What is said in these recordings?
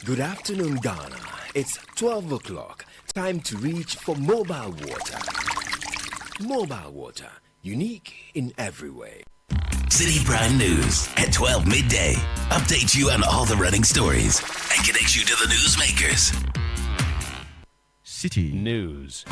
Good afternoon, Ghana. It's 12 o'clock. Time to reach for mobile water. Mobile water, unique in every way. Citi Prime News at 12 midday. Update you on all the running stories and connects you to the newsmakers. Citi News.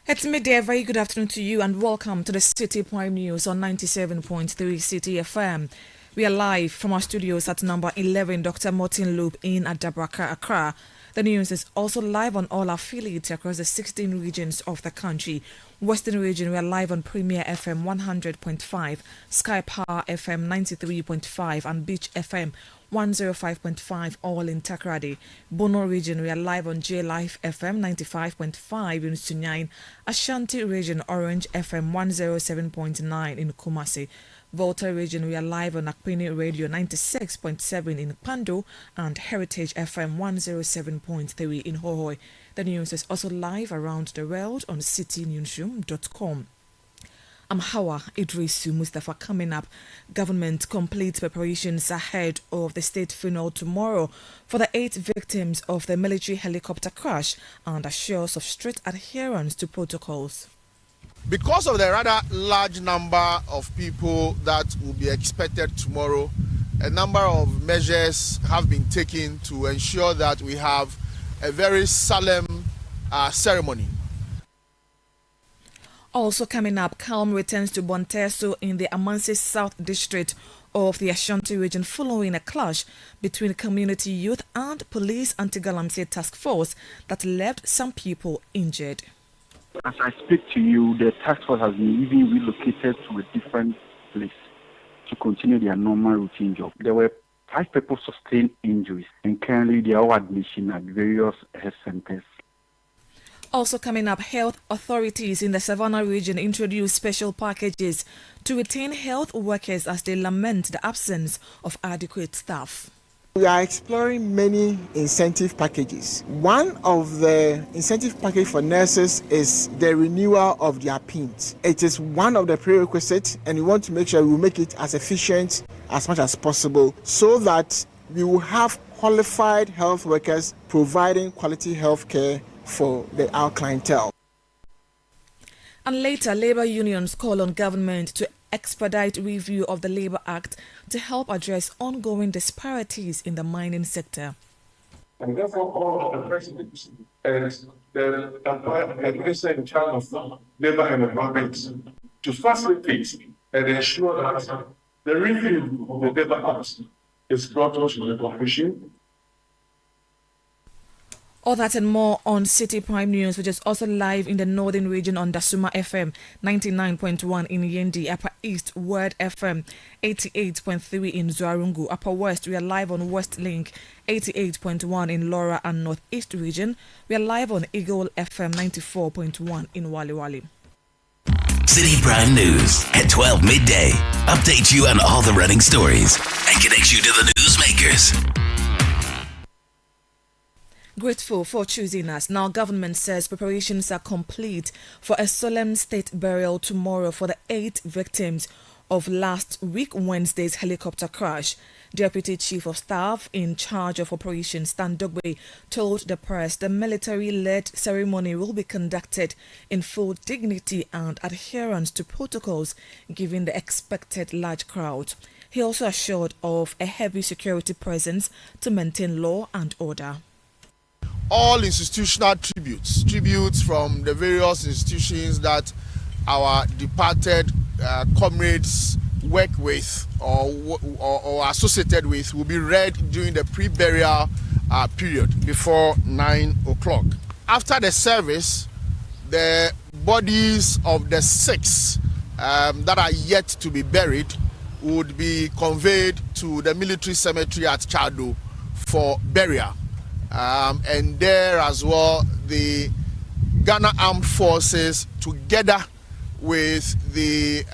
It's midday. A very good afternoon to you and welcome to the Citi Prime News on 97.3 Citi FM. We are live from our studios at number 11 Dr. Martin Loop in Adabraka, Accra. The news is also live on all affiliates across the 16 regions of the country. Western region, we are live on Premier FM 100.5, Sky Power FM 93.5 and Beach FM 105.5, all in Takoradi. Bono region, we are live on J Life FM 95.5 in Sunyani. Ashanti region, Orange FM 107.9 in Kumasi. Volta region, we are live on Akpini Radio 96.7 in Pando and Heritage FM 107.3 in Hohoi. The news is also live around the world on citinewsroom.com. I'm Hawa Idrisu Mustafa. Coming up, government completes preparations ahead of the state funeral tomorrow for the 8 victims of the military helicopter crash and assures of strict adherence to protocols. Because of the rather large number of people that will be expected tomorrow, a number of measures have been taken to ensure that we have a very solemn ceremony. Also coming up, calm returns to Bonteso in the Amansi South District of the Ashanti region following a clash between community youth and police anti-Galamsey task force that left some people injured. As I speak to you, the task force has been even relocated to a different place to continue their normal routine job. There were 5 people sustained injuries, and currently they are all admission at various health centers. Also coming up, health authorities in the Savannah region introduced special packages to retain health workers as they lament the absence of adequate staff. We are exploring many incentive packages. One of the incentive package for nurses is the renewal of their PINs. It is one of the prerequisites, and we want to make sure we make it as efficient as much as possible so that we will have qualified health workers providing quality health care for our clientele. And later, labor unions call on government to expedite review of the Labour Act to help address ongoing disparities in the mining sector. And therefore, all of the presidents and the minister in charge of labour and environment to facilitate and ensure that the review of the Labour Act is brought to the Commission. All that and more on Citi Prime News, which is also live in the northern region on Dasuma FM 99.1 in Yendi, Upper East Word FM 88.3 in Zuarungu, Upper West. We are live on West Link 88.1 in Laura and Northeast region. We are live on Eagle FM 94.1 in Wali Wali. Citi Prime News at 12 midday. Update you on all the running stories and connects you to the newsmakers. Grateful for choosing us. Now, government says preparations are complete for a solemn state burial tomorrow for the 8 victims of last week Wednesday's helicopter crash. Deputy Chief of Staff in charge of operations, Stan Dogbe, told the press the military-led ceremony will be conducted in full dignity and adherence to protocols given the expected large crowd. He also assured of a heavy security presence to maintain law and order. All institutional tributes from the various institutions that our departed comrades work with or associated with will be read during the pre-burial period before 9 o'clock. After the service, the bodies of the 6 that are yet to be buried would be conveyed to the military cemetery at Chado for burial. And there as well, the Ghana Armed Forces, together with the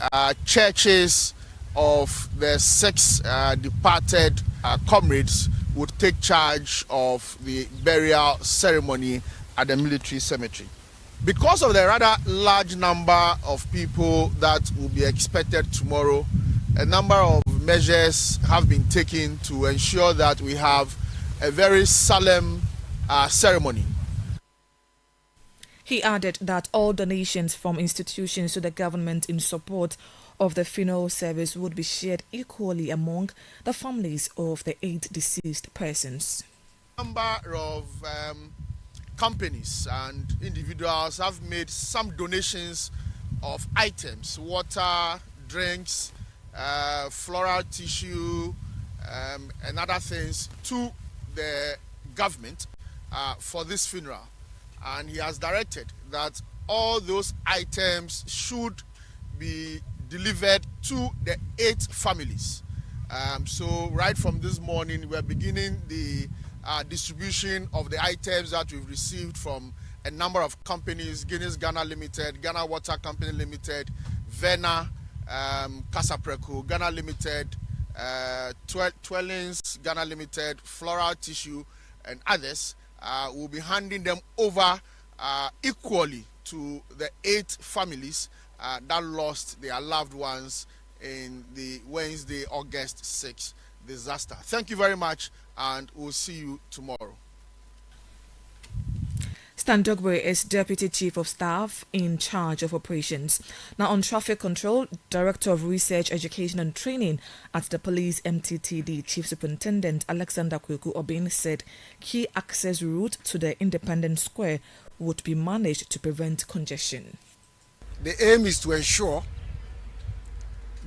churches of the 6 departed comrades, would take charge of the burial ceremony at the military cemetery. Because of the rather large number of people that will be expected tomorrow, a number of measures have been taken to ensure that we have a very solemn ceremony. He added that all donations from institutions to the government in support of the funeral service would be shared equally among the families of the 8 deceased persons. A number of companies and individuals have made some donations of items, water, drinks, floral tissue, and other things to the government for this funeral. And he has directed that all those items should be delivered to the 8 families. So right from this morning, we're beginning the distribution of the items that we've received from a number of companies: Guinness Ghana Limited, Ghana Water Company Limited, Vena, Casapreco Ghana Limited, Twellings Ghana Limited, Floral Tissue, and others. We'll be handing them over equally to the 8 families that lost their loved ones in the Wednesday, August 6th disaster. Thank you very much, and we'll see you tomorrow. Stan Dogwe is Deputy Chief of Staff in charge of operations. Now, on traffic control, Director of Research, Education and Training at the Police MTTD, Chief Superintendent Alexander Kweku Obin, said key access route to the Independence Square would be managed to prevent congestion. The aim is to ensure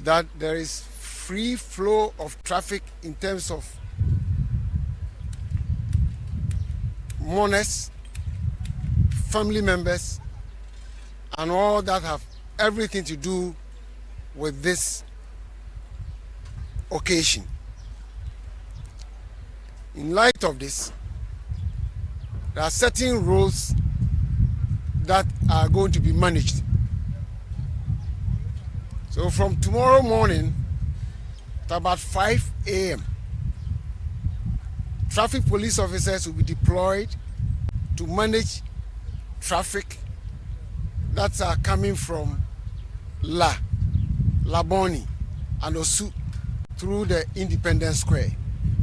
that there is free flow of traffic in terms of mourners, family members, and all that have everything to do with this occasion. In light of this, there are certain roles that are going to be managed. So from tomorrow morning at about 5 a.m., traffic police officers will be deployed to manage traffic that are coming from Laboni and Osu through the Independence Square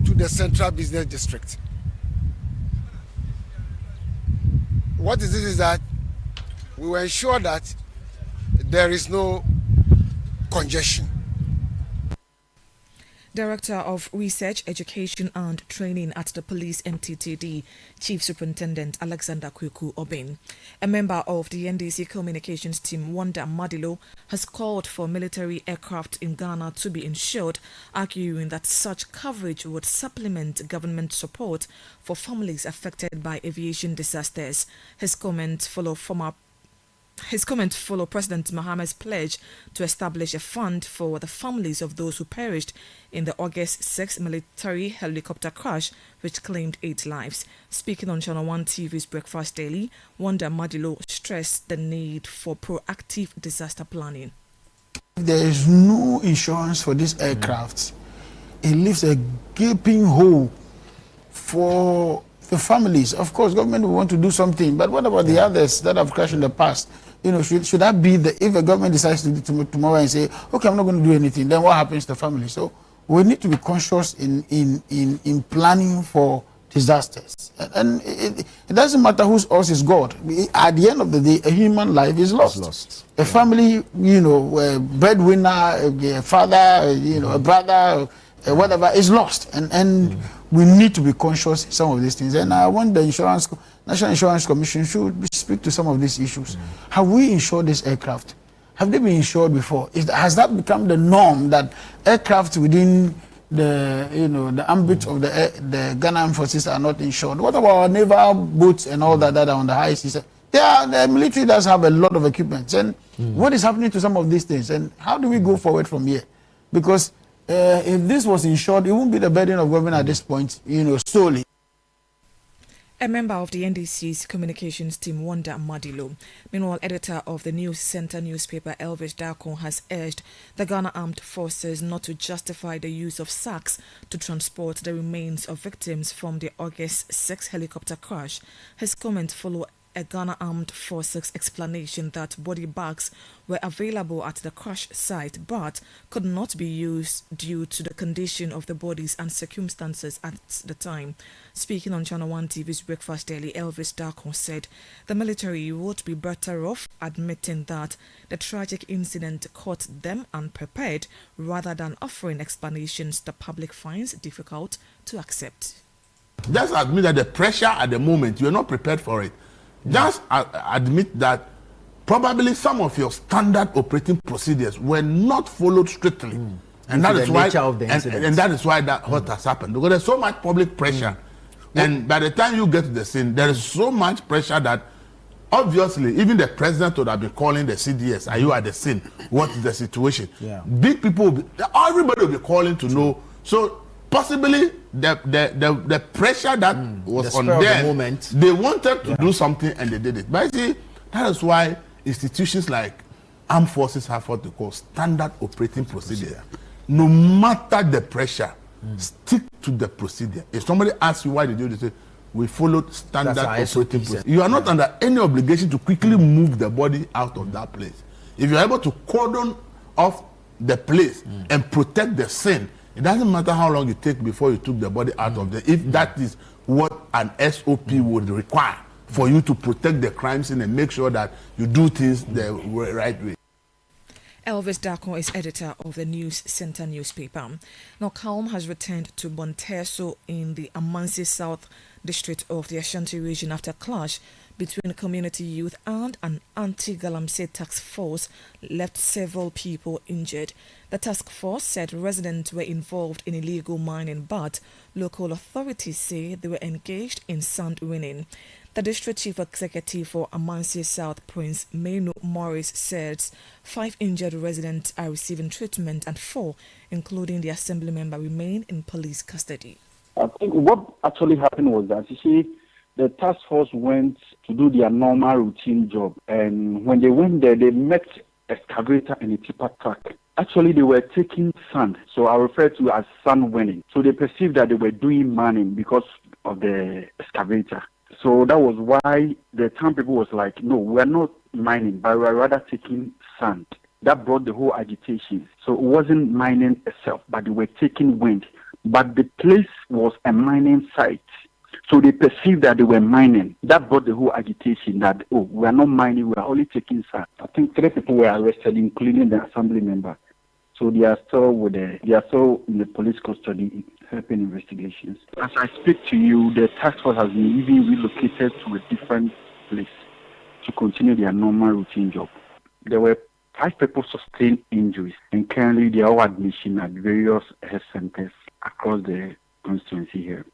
to the Central Business District. What is this is that we will ensure that there is no congestion. Director of Research, Education and Training at the Police MTTD, Chief Superintendent Alexander Kweku Obin. A member of the NDC communications team, Wanda Madilo, has called for military aircraft in Ghana to be insured, arguing that such coverage would supplement government support for families affected by aviation disasters. His comment followed President Mohammed's pledge to establish a fund for the families of those who perished in the August 6 military helicopter crash, which claimed 8 lives. Speaking on Channel 1 TV's Breakfast Daily, Wanda Madilo stressed the need for proactive disaster planning. There is no insurance for these aircrafts. It leaves a gaping hole for the families. Of course, government will want to do something, but what about the others that have crashed in the past? You know, should that be if the government decides to do tomorrow and say, okay, I'm not going to do anything, then what happens to the family? So we need to be conscious in planning for disasters. And it doesn't matter whose us is God. At the end of the day, a human life is lost. A family, you know, a breadwinner, a father, you know, a brother, whatever is lost. And we need to be conscious of some of these things. And I want the National Insurance Commission should speak to some of these issues. Have we insured this aircraft? Have they been insured before? Has that become the norm that aircraft within the ambit of the Ghana Armed Forces are not insured? What about our naval boats and all that are on the high seas? The military does have a lot of equipment. And what is happening to some of these things? And how do we go forward from here? Because if this was insured, it won't be the burden of government at this point, solely. A member of the NDC's communications team, Wanda Madilo, meanwhile editor of the News Center newspaper, Elvis Darkon, has urged the Ghana Armed Forces not to justify the use of sacks to transport the remains of victims from the August 6 helicopter crash. His comments follow a Ghana Armed Forces explanation that body bags were available at the crash site but could not be used due to the condition of the bodies and circumstances at the time. Speaking on Channel 1 TV's Breakfast Daily, Elvis Darkon said the military would be better off admitting that the tragic incident caught them unprepared rather than offering explanations the public finds difficult to accept. Just admit that the pressure at the moment, you're not prepared for it. Just admit that probably some of your standard operating procedures were not followed strictly. And that is why and that is why that what has happened. Because there's so much public pressure. And by the time you get to the scene, there is so much pressure that obviously even the president would have been calling the CDS. Are you at the scene? What is the situation? Big people everybody will be calling to know. So possibly the pressure that was on them, they wanted to do something and they did it. But see, that is why institutions like armed forces have what they call standard operating procedure. No matter the pressure, stick to the procedure. If somebody asks you why did you do this, we followed standard operating procedure. You are not under any obligation to quickly move the body out of that place. If you are able to cordon off the place and protect the scene, it doesn't matter how long it takes before you took the body out of there. If that is what an SOP would require for you to protect the crime scene and make sure that you do things the right way. Elvis Darkon is editor of the News Center newspaper. Now, calm has returned to Bonteso in the Amansi South district of the Ashanti region after a clash between community youth and an anti-Galamsey task force left several people injured. The task force said residents were involved in illegal mining, but local authorities say they were engaged in sand winning. The district chief executive for Amansi South, Prince Menu Morris, says 5 injured residents are receiving treatment and 4, including the assembly member, remain in police custody. I think what actually happened was that, you see, the task force went to do their normal routine job. And when they went there, they met excavator and a tipper truck. Actually, they were taking sand. So I refer to as sand winning. So they perceived that they were doing mining because of the excavator. So that was why the town people was like, no, we're not mining, but we're rather taking sand. That brought the whole agitation. So it wasn't mining itself, but they were taking wind. But the place was a mining site. So they perceived that they were mining. That brought the whole agitation that, oh, we are not mining, we are only taking sand. I think 3 people were arrested, including the assembly member. So they are still in the police custody, helping investigations. As I speak to you, the task force has been even relocated to a different place to continue their normal routine job. There were 5 people sustained injuries, and currently they are all admission at various health centers across the constituency here.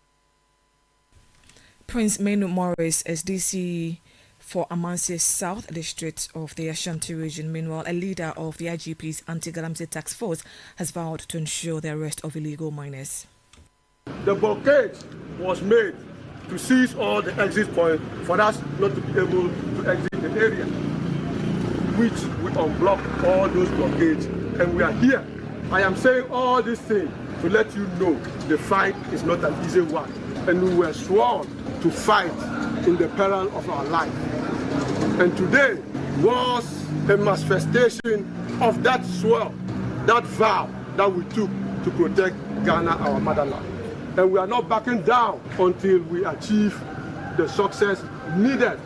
Prince Menu Morris is DC for Amansi South District of the Ashanti region. Meanwhile, a leader of the IGP's anti-Galamsey task force has vowed to ensure the arrest of illegal miners. The blockade was made to seize all the exit points for us not to be able to exit the area, which we unblock all those blockades, and we are here. I am saying all these things to let you know the fight is not an easy one, and we were sworn to fight in the peril of our life. And today was a manifestation of that swear, that vow that we took to protect Ghana, our motherland. And we are not backing down until we achieve the success needed,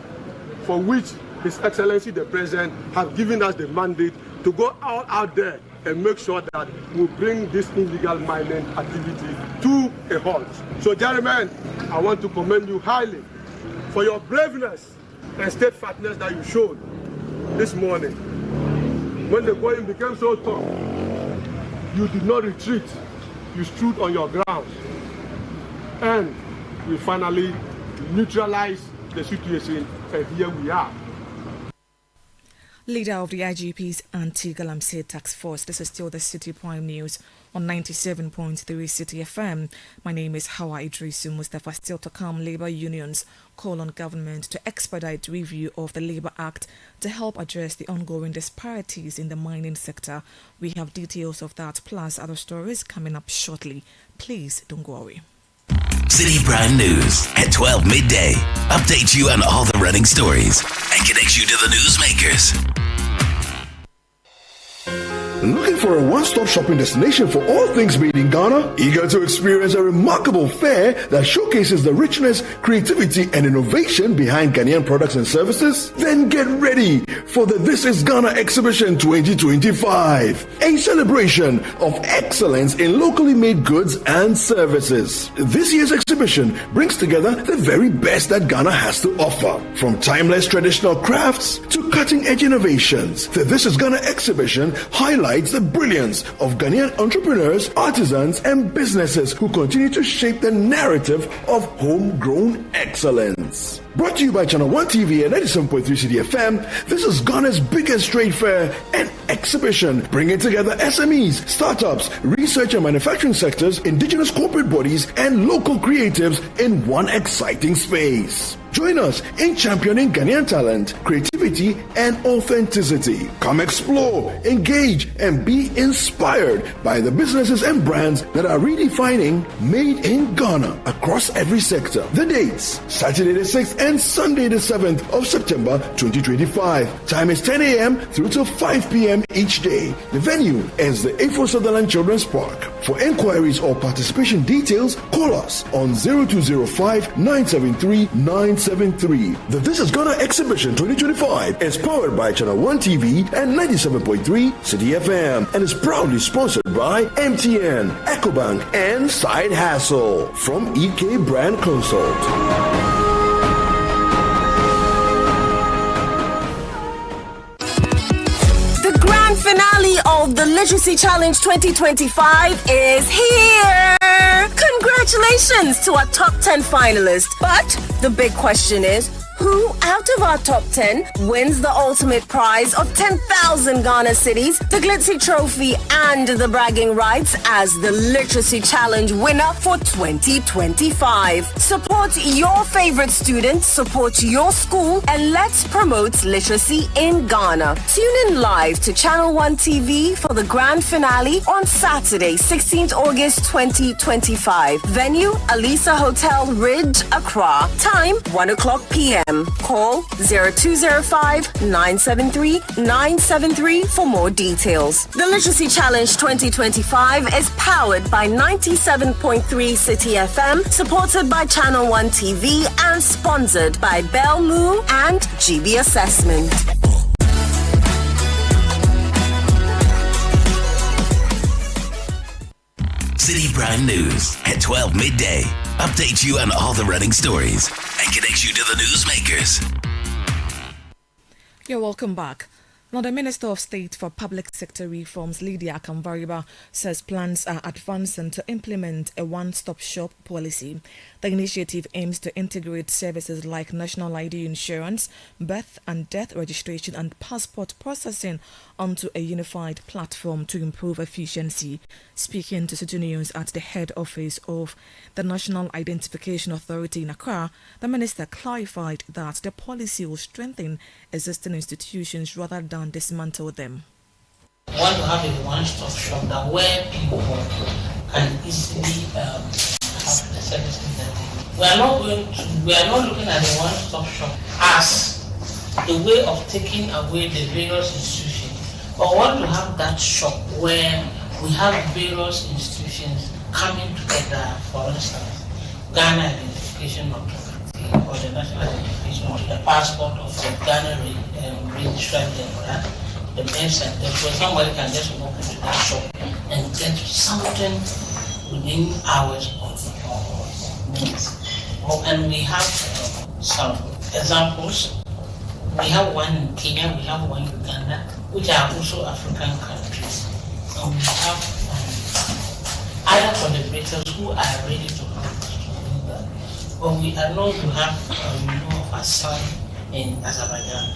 for which His Excellency the President has given us the mandate to go all out there and make sure that we bring this illegal mining activity to a halt. So, gentlemen, I want to commend you highly for your braveness and steadfastness that you showed this morning. When the going became so tough, you did not retreat. You stood on your ground. And we finally neutralized the situation, and here we are. Leader of the IGP's Anti-Galamsey Task Force. This is still the City Prime News on 97.3 City FM. My name is Hawa Idrisu Mustafa. Still to come, labor unions call on government to expedite review of the Labour Act to help address the ongoing disparities in the mining sector. We have details of that plus other stories coming up shortly. Please don't go away. City Prime News at 12 midday. Update you on all the running stories and connects you to the newsmakers. Looking for a one-stop shopping destination for all things made in Ghana? Eager to experience a remarkable fair that showcases the richness, creativity, and innovation behind Ghanaian products and services? Then get ready for the This is Ghana Exhibition 2025, a celebration of excellence in locally made goods and services. This year's exhibition brings together the very best that Ghana has to offer, from timeless traditional crafts to cutting-edge innovations. The This is Ghana Exhibition highlights the brilliance of Ghanaian entrepreneurs, artisans, and businesses who continue to shape the narrative of homegrown excellence. Brought to you by Channel 1 TV and 97.3 Citi FM, this is Ghana's biggest trade fair and exhibition, bringing together SMEs, startups, research and manufacturing sectors, indigenous corporate bodies, and local creatives in one exciting space. Join us in championing Ghanaian talent, creativity, and authenticity. Come explore, engage, and be inspired by the businesses and brands that are redefining Made in Ghana across every sector. The dates: Saturday the 6th and Sunday the 7th of September 2025. Time is 10 a.m. through to 5 p.m. each day. The venue is the A4 Sutherland Children's Park. For inquiries or participation details, call us on 0205 973 973. The This is Ghana Exhibition 2025 is powered by Channel 1 TV and 97.3 Citi FM and is proudly sponsored by MTN, EcoBank, and Side Hassle from EK Brand Consult. Finale of the Literacy Challenge 2025 is here! Congratulations to our top 10 finalists. But the big question is, who out of our top 10 wins the ultimate prize of 10,000 Ghana cedis, the Glitzy Trophy, and the bragging rights as the Literacy Challenge winner for 2025? Support your favorite students, support your school, and let's promote literacy in Ghana. Tune in live to Channel 1 TV for the grand finale on Saturday, 16th August 2025. Venue, Alisa Hotel Ridge, Accra. Time, 1 o'clock p.m. Call 0205-973-973 for more details. The Literacy Challenge 2025 is powered by 97.3 Citi FM, supported by Channel 1 TV, and sponsored by Bell Moo and GB Assessment. City Prime News at 12 midday. Update you on all the running stories and connects you to the newsmakers. You're welcome back. Now, the Minister of State for Public Sector Reforms, Lydia Akamvariba, says plans are advancing to implement a one-stop shop policy. The initiative aims to integrate services like national ID insurance, birth and death registration, and passport processing onto a unified platform to improve efficiency. Speaking to Citi News at the head office of the National Identification Authority in Accra, the minister clarified that the policy will strengthen existing institutions rather than dismantle them. We want to have a one-stop shop that where people can easily have the services that they need. We are not looking at the one-stop shop as a way of taking away the various institutions, but we want to have that shop where we have various institutions coming together. For instance, Ghana Identification Authority or the National Identification or the passport of the Ghana registered temporary, the birth center, where somebody can just walk into that shop and get something within hours of minutes. And we have some examples. We have one in Kenya, we have one in Uganda, which are also African countries. And we have other collaborators who are ready to help us to do that. But we are known to have of our son in Azerbaijan.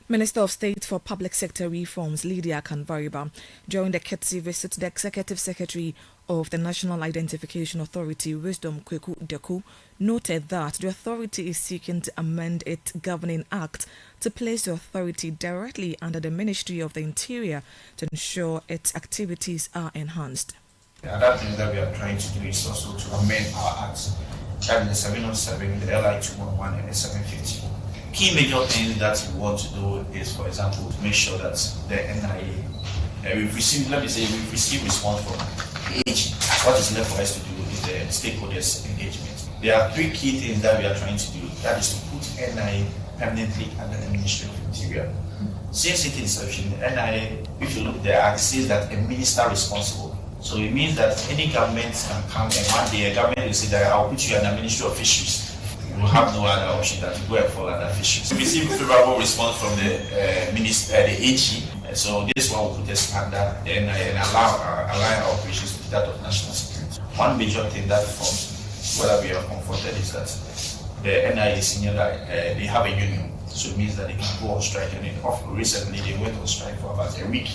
Minister of State for Public Sector Reforms, Lydia Kanvariba, during the Citi visit, the Executive Secretary of the National Identification Authority, Wisdom Kweku Deku, noted that the authority is seeking to amend its governing act to place the authority directly under the Ministry of the Interior to ensure its activities are enhanced. The other thing that we are trying to do is also to amend our acts, that the 707, the LI 211, and the 750. Key major things that we want to do is, for example, to make sure that the NIA, we've received response from AG. What is left for us to do is the stakeholders engagement. There are three key things that we are trying to do. That is to put NIA permanently under the Ministry of Interior. Since its inception, NIA, if you look there, it says that a minister responsible. So it means that any government can come and one day a government will say that I'll put you under Ministry of Fisheries. You will have no other option than to go and fall under fisheries. We received favorable response from the AG. So this one will put us under the NIA and allow our operations to that of national security. One major thing that forms whether we are comforted is that the NIA senior they have a union. So it means that they can go on strike. And recently they went on strike for about a week.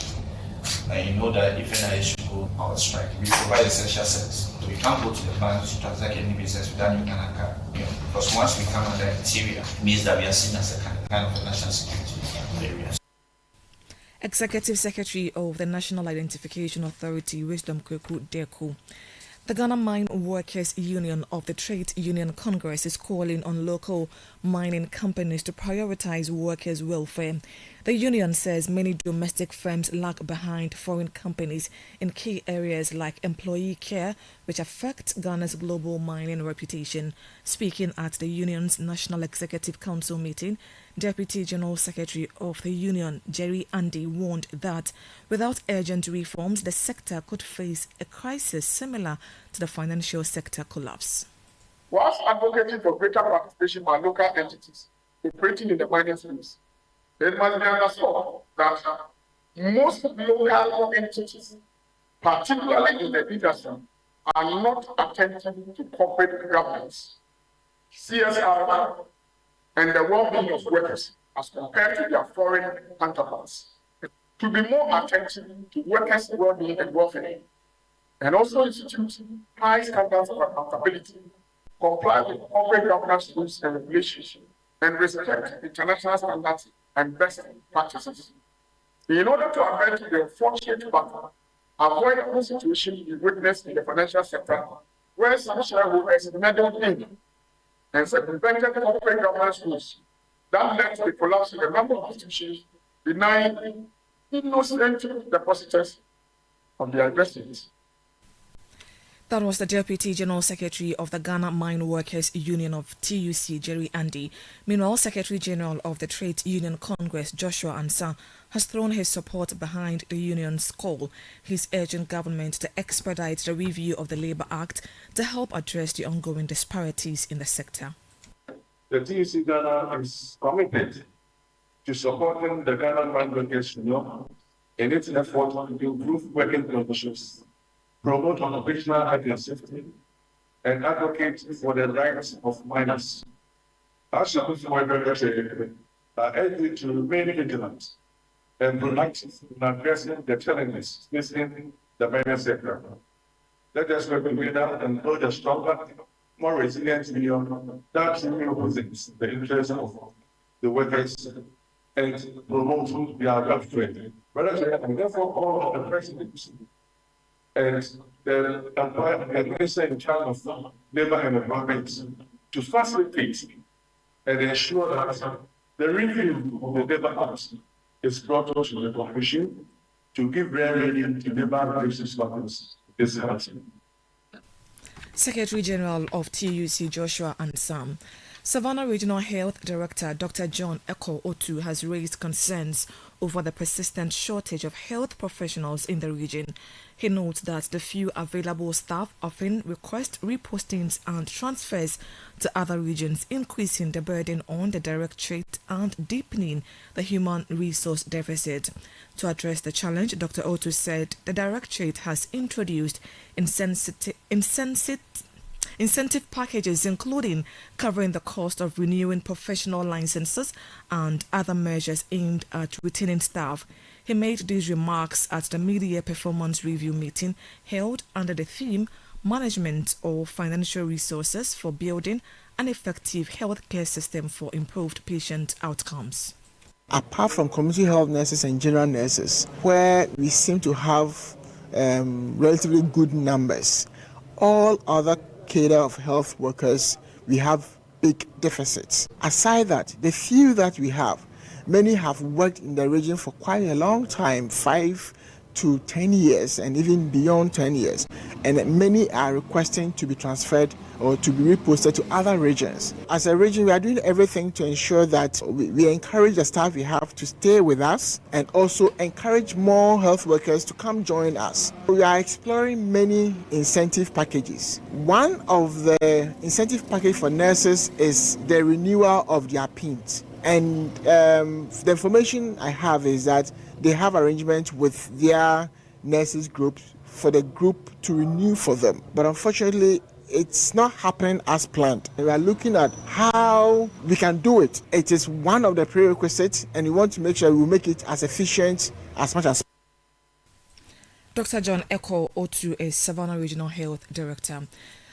And you know that if NIA should go on strike, we provide essential service. So we can't go to the bank to transact any business without union account. Because once we come under interior, it means that we are seen as a kind of a national security area. Executive Secretary of the National Identification Authority, Wisdom Kweku Deku. The Ghana Mine Workers Union of the Trade Union Congress is calling on local mining companies to prioritize workers' welfare. The union says many domestic firms lag behind foreign companies in key areas like employee care, which affect Ghana's global mining reputation. Speaking at the union's National Executive Council meeting, Deputy General Secretary of the union, Jerry Andy, warned that without urgent reforms, the sector could face a crisis similar to the financial sector collapse. Whilst advocating for greater participation by local entities operating in the mining space, it must be understood that most local entities, particularly in the industry, are not attentive to corporate governance, CSR, and the well-being of workers as compared to their foreign counterparts. To be more attentive to workers' well-being and welfare, and also institute high standards of accountability, comply with corporate governance rules and regulations, and respect international standards and best practices. In order to avert the unfortunate but avoidable situation we witnessed in the financial sector, where some shareholders meddled in and circumvented corporate governance rules that led to the collapse of a number of institutions, denying innocent depositors of their investments. That was the Deputy General Secretary of the Ghana Mine Workers Union of TUC, Jerry Andy. Meanwhile, Secretary General of the Trade Union Congress, Joshua Ansah, has thrown his support behind the union's call. He's urging government to expedite the review of the Labour Act to help address the ongoing disparities in the sector. The TUC Ghana is committed to supporting the Ghana Mine Workers Union in its effort to improve working conditions, promote occupational health and safety, and advocate for the rights of miners. As a workers are urged to remain vigilant and proactive in addressing the challenges facing the mining sector. Let us work together and build a stronger, more resilient union that represents the interests of the workers and promote their welfare. And therefore, all of the presidents and the administrator in charge of labor and environment to facilitate and ensure that the review of the labor act is brought to the Commission to give remedy to labor relations matters. This is happening. Secretary General of TUC, Joshua Ansah. Savannah Regional Health Director Dr. John Eko Otu has raised concerns over the persistent shortage of health professionals in the region. He notes that the few available staff often request repostings and transfers to other regions, increasing the burden on the directorate and deepening the human resource deficit. To address the challenge, Dr. Otu said the directorate has introduced incentive packages including covering the cost of renewing professional licenses and other measures aimed at retaining staff. He made these remarks at the mid-year performance review meeting held under the theme Management of Financial Resources for Building an Effective Healthcare System for Improved Patient Outcomes. Apart from community health nurses and general nurses, where we seem to have relatively good numbers, all other cadre of health workers, we have big deficits. Aside that, the few that we have, many have worked in the region for quite a long time, 5 to 10 years and even beyond 10 years, and many are requesting to be transferred or to be reposted to other regions. As a region, we are doing everything to ensure that we encourage the staff we have to stay with us and also encourage more health workers to come join us. We are exploring many incentive packages. One of the incentive package for nurses is the renewal of their PINs. And the information I have is that they have arrangement with their nurses group for the group to renew for them. But unfortunately, it's not happening as planned. We are looking at how we can do it. It is one of the prerequisites, and we want to make sure we make it as efficient as much as. Dr. John Eko Otu is Savannah Regional Health Director.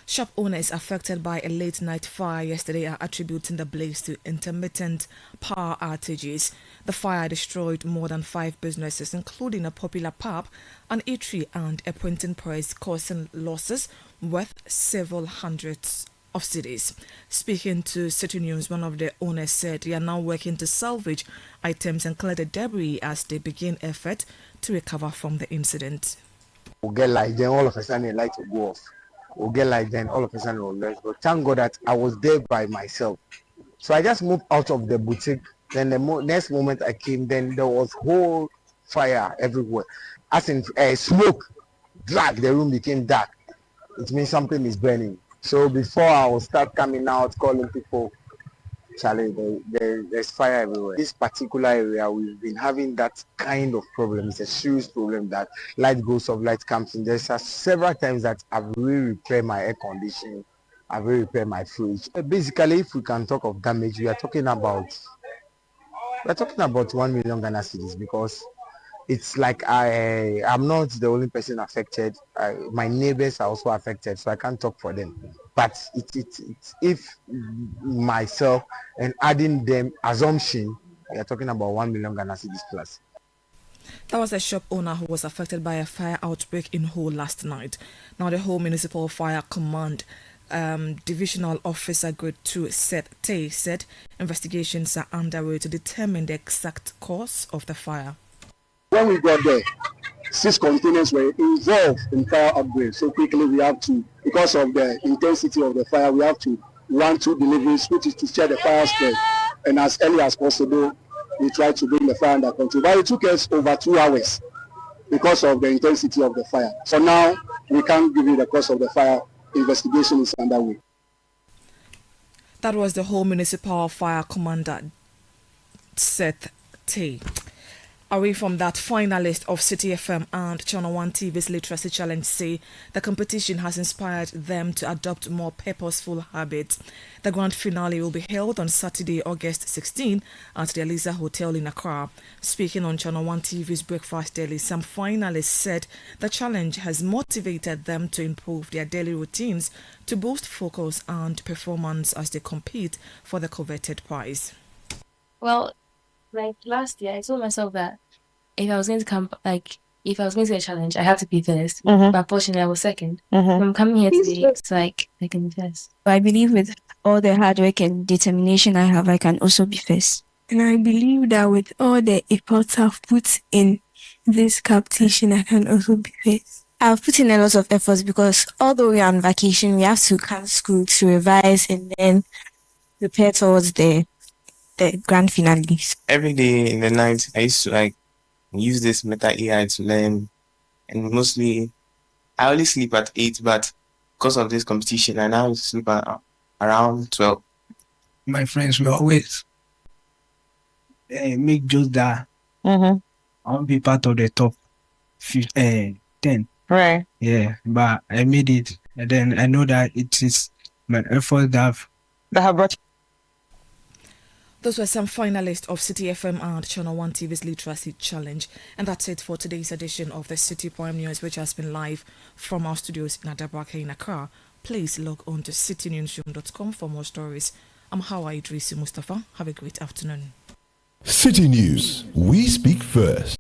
Shop owners affected by a late night fire yesterday are attributing the blaze to intermittent power outages. The fire destroyed more than 5 businesses, including a popular pub, an eatery, and a printing press, causing losses worth several hundreds of cedis. Speaking to Citi News, one of the owners said they are now working to salvage items and clear the debris as they begin effort to recover from the incident. We'll get like then all of a sudden the light will go off. We'll get like then all of a sudden we'll lose. But thank God that I was there by myself. So I just moved out of the boutique. Then the next moment I came, then there was whole fire everywhere. As in smoke, drag, the room became dark. It means something is burning. So before I will start coming out, calling people, Charlie, there's fire everywhere. This particular area, we've been having that kind of problem. It's a serious problem that light goes off, light comes in. There's several times that I've really repaired my air conditioning, I've really repaired my fridge. Basically, if we can talk of damage, we are talking about 1 million Ghana cedis, because it's like I'm not the only person affected. My neighbors are also affected, so I can't talk for them. But it's if myself and adding them assumption, we are talking about 1 million Ghana cedis plus. That was a shop owner who was affected by a fire outbreak in Ho last night. Now, the Ho Municipal Fire Command Divisional Officer Grade 2 Citi said investigations are underway to determine the exact cause of the fire. When we got there, 6 containers were involved in fire outbreak. So quickly we have to, because of the intensity of the fire, we have to run 2 deliveries, which is to share the fire spread. And as early as possible, we tried to bring the fire under control. But it took us over 2 hours because of the intensity of the fire. So now we can't give you the cause of the fire. Investigation is underway. That was the Ho Municipal Fire Commander Citi. Away from that, finalists of Citi FM and Channel 1 TV's Literacy Challenge say the competition has inspired them to adopt more purposeful habits. The grand finale will be held on Saturday, August 16 at the Eliza Hotel in Accra. Speaking on Channel 1 TV's Breakfast Daily, some finalists said the challenge has motivated them to improve their daily routines to boost focus and performance as they compete for the coveted prize. Well, like last year, I told myself that if I was going to come, if I was going to a challenge, I had to be first. But unfortunately, I was second. I'm coming here today, it's like I can be first. But I believe with all the hard work and determination I have, I can also be first. And I believe that with all the efforts I've put in this competition, I can also be first. I've put in a lot of efforts because although we are on vacation, we have to come to school to revise and then prepare towards the grand finales. Every day in the night, I used to use this Meta AI to learn, and mostly I only sleep at 8, but because of this competition, I now sleep at around 12. My friends will always make jokes that I want to be part of the top 10. Right. Yeah, but I made it, and then I know that it is efforts that have brought. Those were some finalists of Citi FM and Channel 1 TV's Literacy Challenge. And that's it for today's edition of the Citi Prime News, which has been live from our studios in Adabraka in Accra. Please log on to citynewsroom.com for more stories. I'm Hawa Idrisi Mustafa. Have a great afternoon. Citi News. We speak first.